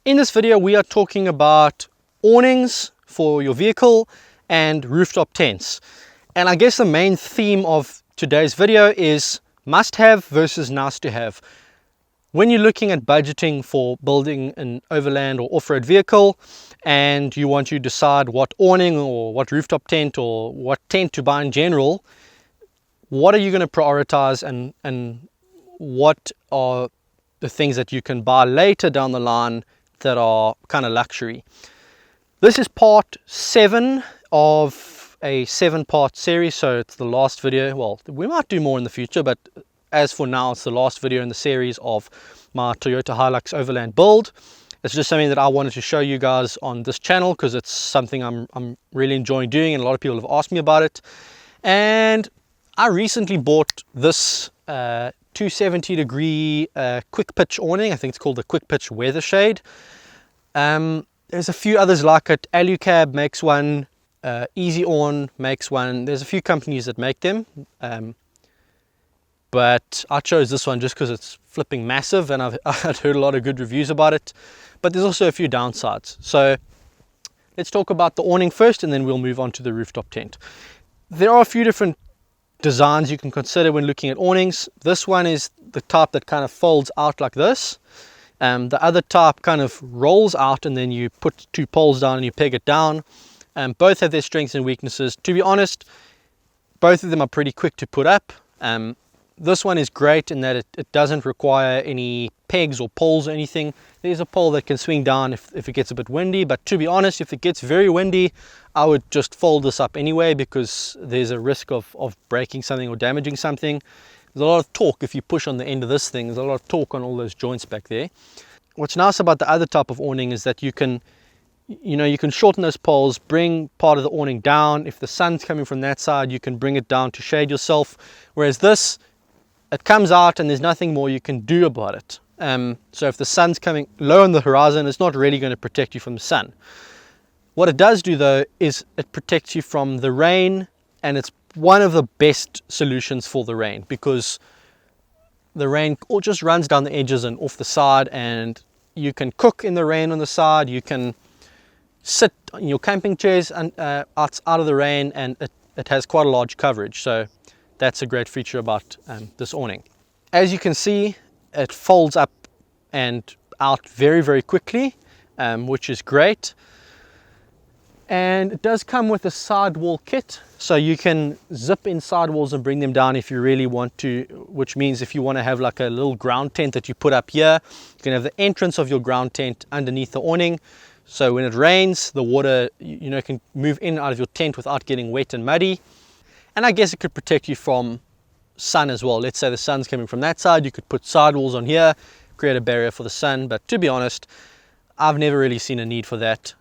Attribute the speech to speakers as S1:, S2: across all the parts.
S1: In this video we are talking about awnings for your vehicle and rooftop tents. And I guess the main theme of today's video is must have versus nice to have. When you're looking at budgeting for building an overland or off-road vehicle and you want to decide what awning or what rooftop tent or what tent to buy in general, what are you going to prioritize and what are the things that you can buy later down the line that are kind of luxury. This is part 7 of a 7-part series, so it's the last video. Well, we might do more in the future, but as for now it's the last video in the series of my Toyota Hilux Overland build. It's just something that I wanted to show you guys on this channel because it's something I'm really enjoying doing and a lot of people have asked me about it. And I recently bought this 270 degree quick pitch awning. I think it's called the quick pitch weather shade. There's a few others like it. Alucab makes one, Easy Awn makes one. There's a few companies that make them, but I chose this one just because it's flipping massive and I've heard a lot of good reviews about it, but there's also a few downsides. So let's talk about the awning first and then we'll move on to the rooftop tent. There are a few different designs you can consider when looking at awnings. This one is the type that kind of folds out like this. The other type kind of rolls out and then you put 2 poles down and you peg it down. Both have their strengths and weaknesses. To be honest, both of them are pretty quick to put up. This one is great in that it doesn't require any pegs or poles or anything. There's a pole that can swing down if it gets a bit windy, but to be honest, if it gets very windy, I would just fold this up anyway because there's a risk of breaking something or damaging something. There's a lot of torque if you push on the end of this thing. There's a lot of torque on all those joints back there. What's nice about the other type of awning is that you can shorten those poles, bring part of the awning down. If the sun's coming from that side, you can bring it down to shade yourself. Whereas this, it comes out and there's nothing more you can do about it. So if the sun's coming low on the horizon, it's not really going to protect you from the sun. What it does do though is it protects you from the rain, and it's one of the best solutions for the rain because the rain all just runs down the edges and off the side, and you can cook in the rain on the side. You can sit in your camping chairs and out of the rain, and it has quite a large coverage. So that's a great feature about this awning. As you can see, it folds up and out very, very quickly, which is great. And it does come with a sidewall kit, so you can zip in sidewalls and bring them down if you really want to, which means if you want to have like a little ground tent that you put up here, you can have the entrance of your ground tent underneath the awning. So when it rains, the water can move in and out of your tent without getting wet and muddy. And I guess it could protect you from sun as well. Let's say the sun's coming from that side, you could put sidewalls on here, create a barrier for the sun. But to be honest, I've never really seen a need for that.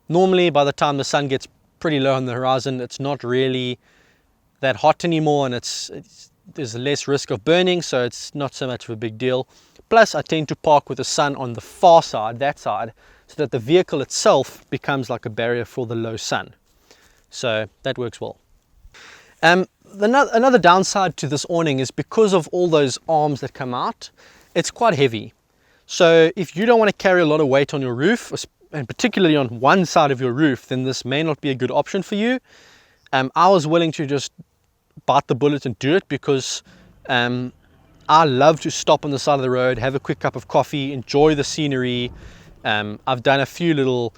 S1: Normally by the time the sun gets pretty low on the horizon, it's not really that hot anymore, and there's less risk of burning, so it's not so much of a big deal. Plus I tend to park with the sun on the far side, that side, so that the vehicle itself becomes like a barrier for the low sun. So that works well. Another downside to this awning is because of all those arms that come out, it's quite heavy. So if you don't want to carry a lot of weight on your roof, and particularly on one side of your roof, then this may not be a good option for you. I was willing to just bite the bullet and do it because I love to stop on the side of the road, have a quick cup of coffee, enjoy the scenery. I've done a few little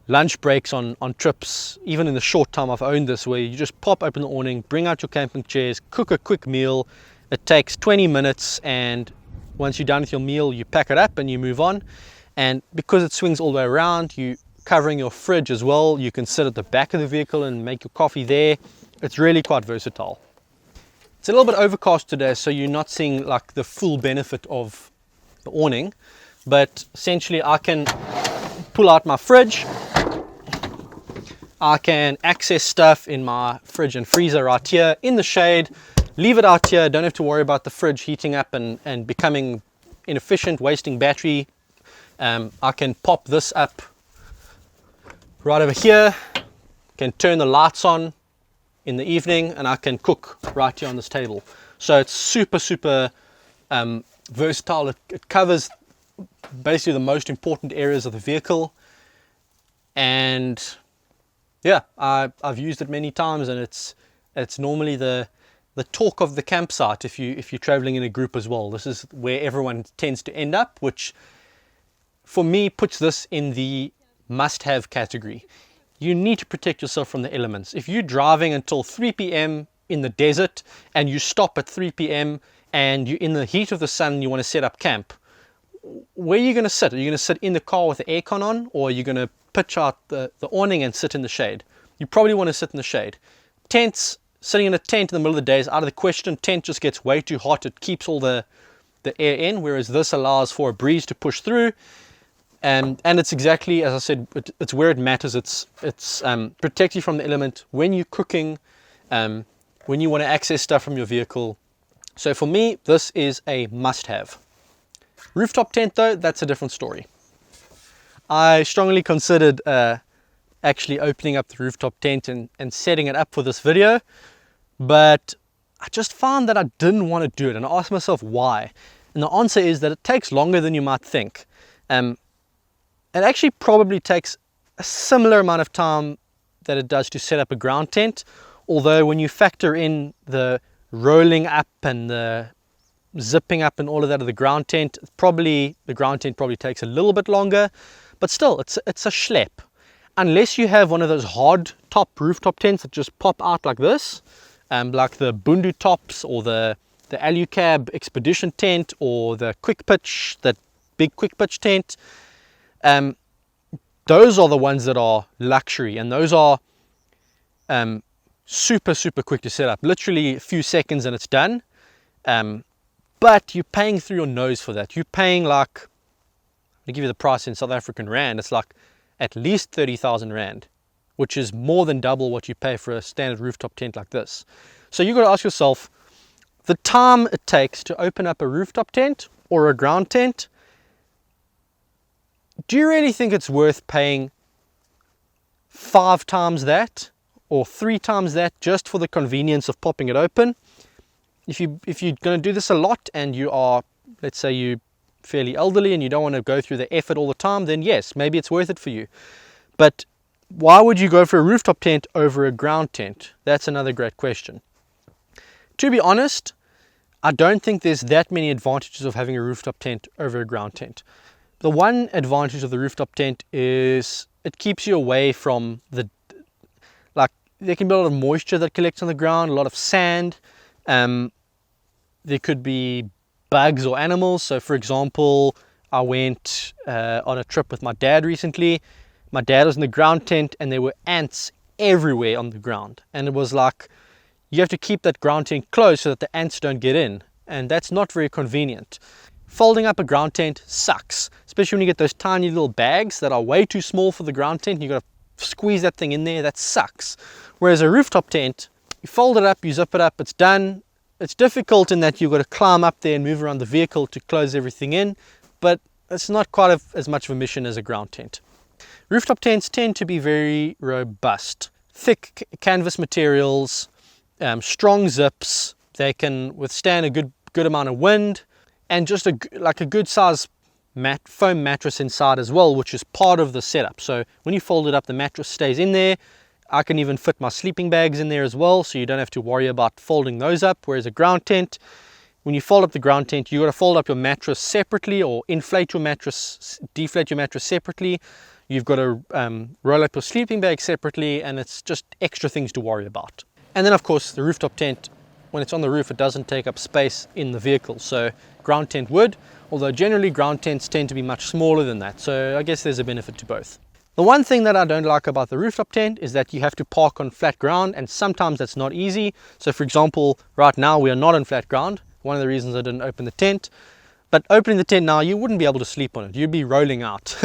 S1: lunch breaks on trips, even in the short time I've owned this, where you just pop open the awning, bring out your camping chairs, cook a quick meal. It takes 20 minutes, and once you're done with your meal, you pack it up and you move on. And because it swings all the way around, you covering your fridge as well. You can sit at the back of the vehicle and make your coffee there. It's really quite versatile. It's a little bit overcast today, so you're not seeing like the full benefit of the awning, but essentially I can pull out my fridge. I can access stuff in my fridge and freezer right here in the shade, leave it out here. Don't have to worry about the fridge heating up and becoming inefficient, wasting battery. I can pop this up right over here, can turn the lights on in the evening, and I can cook right here on this table. So it's super versatile. It covers basically the most important areas of the vehicle. And yeah, I've used it many times, and it's normally the talk of the campsite if you're traveling in a group as well. This is where everyone tends to end up, which for me puts this in the must-have category. You need to protect yourself from the elements. If you're driving until 3 p.m. in the desert and you stop at 3 p.m. and you're in the heat of the sun and you want to set up camp, where are you going to sit? Are you going to sit in the car with the aircon on, or are you going to pitch out the awning and sit in the shade? You probably want to sit in the shade. Tents, sitting in a tent in the middle of the day is out of the question. Tent just gets way too hot. It keeps all the air in, whereas this allows for a breeze to push through. And it's exactly, as I said, it's where it matters. It's protect you from the element when you're cooking, when you want to access stuff from your vehicle. So for me, this is a must-have. Rooftop tent though, that's a different story. I strongly considered actually opening up the rooftop tent and setting it up for this video, but I just found that I didn't want to do it, and I asked myself why. And the answer is that it takes longer than you might think. It actually probably takes a similar amount of time that it does to set up a ground tent, although when you factor in the rolling up and the zipping up and all of that of the ground tent, the ground tent probably takes a little bit longer, but still it's a schlep. Unless you have one of those hard top rooftop tents that just pop out like this, like the Bundu tops or the Alucab expedition tent or the quick pitch, that big quick pitch tent, those are the ones that are luxury, and those are super quick to set up, literally a few seconds and it's done. But you're paying through your nose for that. You're paying, like, I'll give you the price in South African rand, it's like at least 30,000 rand, which is more than double what you pay for a standard rooftop tent like this. So you've got to ask yourself, the time it takes to open up a rooftop tent or a ground tent, do you really think it's worth paying 5 times that or 3 times that just for the convenience of popping it open? If you're going to do this a lot and you are, let's say you're fairly elderly and you don't want to go through the effort all the time, then yes, maybe it's worth it for you. But why would you go for a rooftop tent over a ground tent? That's another great question. To be honest, I don't think there's that many advantages of having a rooftop tent over a ground tent. The one advantage of the rooftop tent is it keeps you away from there can be a lot of moisture that collects on the ground, a lot of sand. There could be bugs or animals. So for example, I went on a trip with my dad recently. My dad was in the ground tent and there were ants everywhere on the ground. And it was like, you have to keep that ground tent closed so that the ants don't get in. And that's not very convenient. Folding up a ground tent sucks, especially when you get those tiny little bags that are way too small for the ground tent. You've got to squeeze that thing in there. That sucks. Whereas a rooftop tent, you fold it up, you zip it up, it's done. It's difficult in that you've got to climb up there and move around the vehicle to close everything in, but it's not quite as much of a mission as a ground tent. Rooftop tents tend to be very robust. Thick canvas materials, strong zips. They can withstand a good amount of wind, and just a good size foam mattress inside as well, which is part of the setup. So when you fold it up, the mattress stays in there. I can even fit my sleeping bags in there as well, so you don't have to worry about folding those up. Whereas a ground tent, when you fold up the ground tent, you've got to fold up your mattress separately, or inflate your mattress, deflate your mattress separately. You've got to roll up your sleeping bag separately, and it's just extra things to worry about. And then of course the rooftop tent, when it's on the roof, it doesn't take up space in the vehicle. So ground tent would, although generally ground tents tend to be much smaller than that. So I guess there's a benefit to both. The one thing that I don't like about the rooftop tent is that you have to park on flat ground, and sometimes that's not easy. So for example, right now we are not on flat ground. One of the reasons I didn't open the tent. But opening the tent now, you wouldn't be able to sleep on it. You'd be rolling out.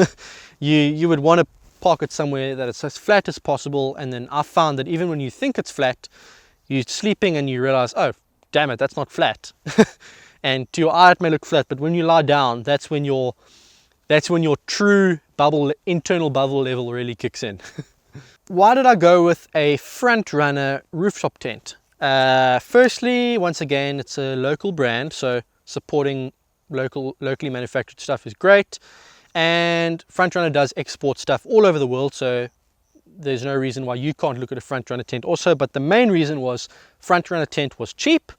S1: You would want to park it somewhere that it's as flat as possible. And then I found that even when you think it's flat, you're sleeping and you realize, oh, damn it, that's not flat. And to your eye it may look flat, but when you lie down, that's when your true internal bubble level really kicks in. Why did I go with a front runner rooftop tent? Firstly, once again, it's a local brand, so supporting locally manufactured stuff is great. And Frontrunner does export stuff all over the world, so there's no reason why you can't look at a Frontrunner tent also. But the main reason was Frontrunner tent was cheap,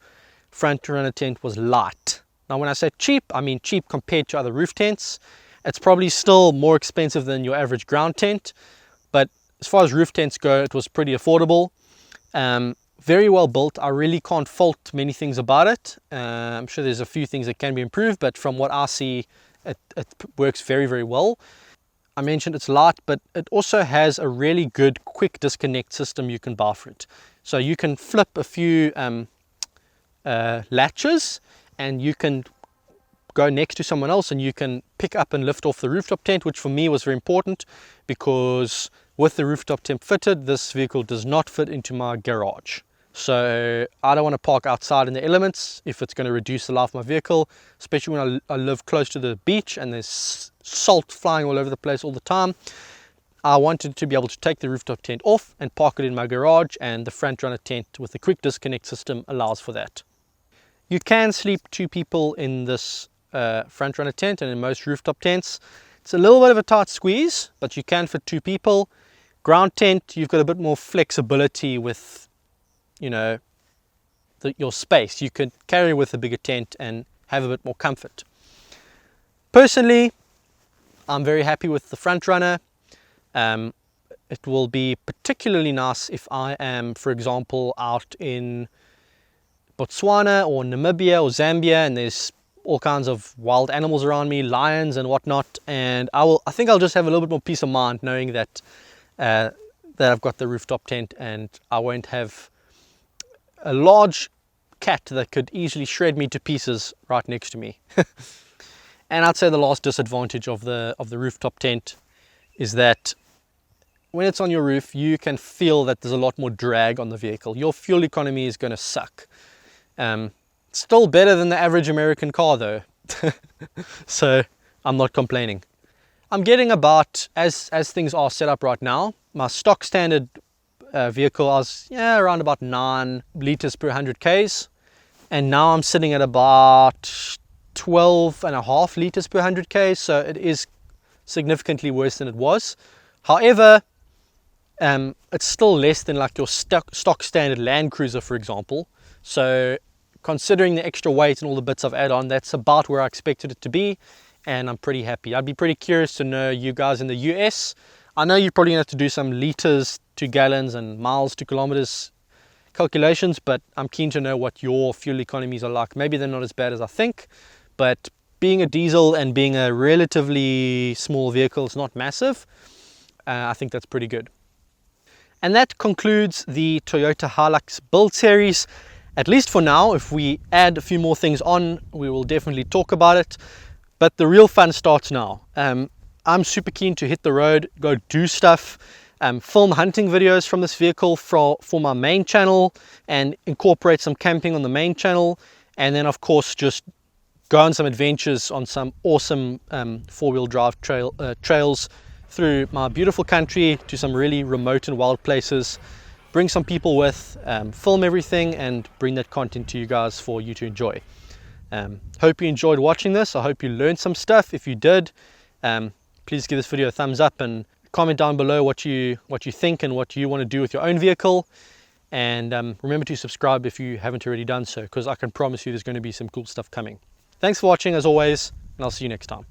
S1: Frontrunner tent was light. Now when I say cheap, I mean cheap compared to other roof tents. It's probably still more expensive than your average ground tent, but as far as roof tents go, it was pretty affordable. Very well built. I really can't fault many things about it. I'm sure there's a few things that can be improved, but from what I see, it works very, very well. I mentioned it's light, but it also has a really good quick disconnect system you can buy for it. So you can flip a few latches and you can go next to someone else and you can pick up and lift off the rooftop tent, which for me was very important because with the rooftop tent fitted, this vehicle does not fit into my garage. So I don't want to park outside in the elements if it's going to reduce the life of my vehicle, especially when I live close to the beach and there's salt flying all over the place all the time. I wanted to be able to take the rooftop tent off and park it in my garage, and the Frontrunner tent with the quick disconnect system allows for that. You can sleep 2 people in this Frontrunner tent and in most rooftop tents. It's a little bit of a tight squeeze, but you can fit 2 people. Ground tent, you've got a bit more flexibility with, you know, your space. You could carry with a bigger tent and have a bit more comfort. Personally, I'm very happy with the Frontrunner. It will be particularly nice if I am, for example, out in Botswana or Namibia or Zambia and there's all kinds of wild animals around me, lions and whatnot, and I think I'll just have a little bit more peace of mind knowing that that I've got the rooftop tent and I won't have a large cat that could easily shred me to pieces right next to me. And I'd say the last disadvantage of the rooftop tent is that when it's on your roof, you can feel that there's a lot more drag on the vehicle. Your fuel economy is going to suck. Still better than the average American car though. So I'm not complaining. I'm getting about, as things are set up right now, my stock standard vehicle, I was around about 9 liters per 100 Ks, and now I'm sitting at about 12.5 liters per 100 Ks, so it is significantly worse than it was. However, it's still less than like your stock standard Land Cruiser, for example. So considering the extra weight and all the bits I've added on, that's about where I expected it to be, and I'm pretty happy. I'd be pretty curious to know, you guys in the US, I know you're probably going to have to do some liters to gallons and miles to kilometers calculations, but I'm keen to know what your fuel economies are like. Maybe they're not as bad as I think, but being a diesel and being a relatively small vehicle, it's not massive, I think that's pretty good. And that concludes the Toyota Hilux build series, at least for now. If we add a few more things on, we will definitely talk about it, but the real fun starts now. I'm super keen to hit the road, go do stuff, film hunting videos from this vehicle for my main channel and incorporate some camping on the main channel, and then of course just go on some adventures on some awesome 4-wheel drive trails through my beautiful country to some really remote and wild places, bring some people with, film everything and bring that content to you guys for you to enjoy. Hope you enjoyed watching this. I hope you learned some stuff. If you did, please give this video a thumbs up and comment down below what you think and what you want to do with your own vehicle. And remember to subscribe if you haven't already done so, because I can promise you there's going to be some cool stuff coming. Thanks for watching as always, and I'll see you next time.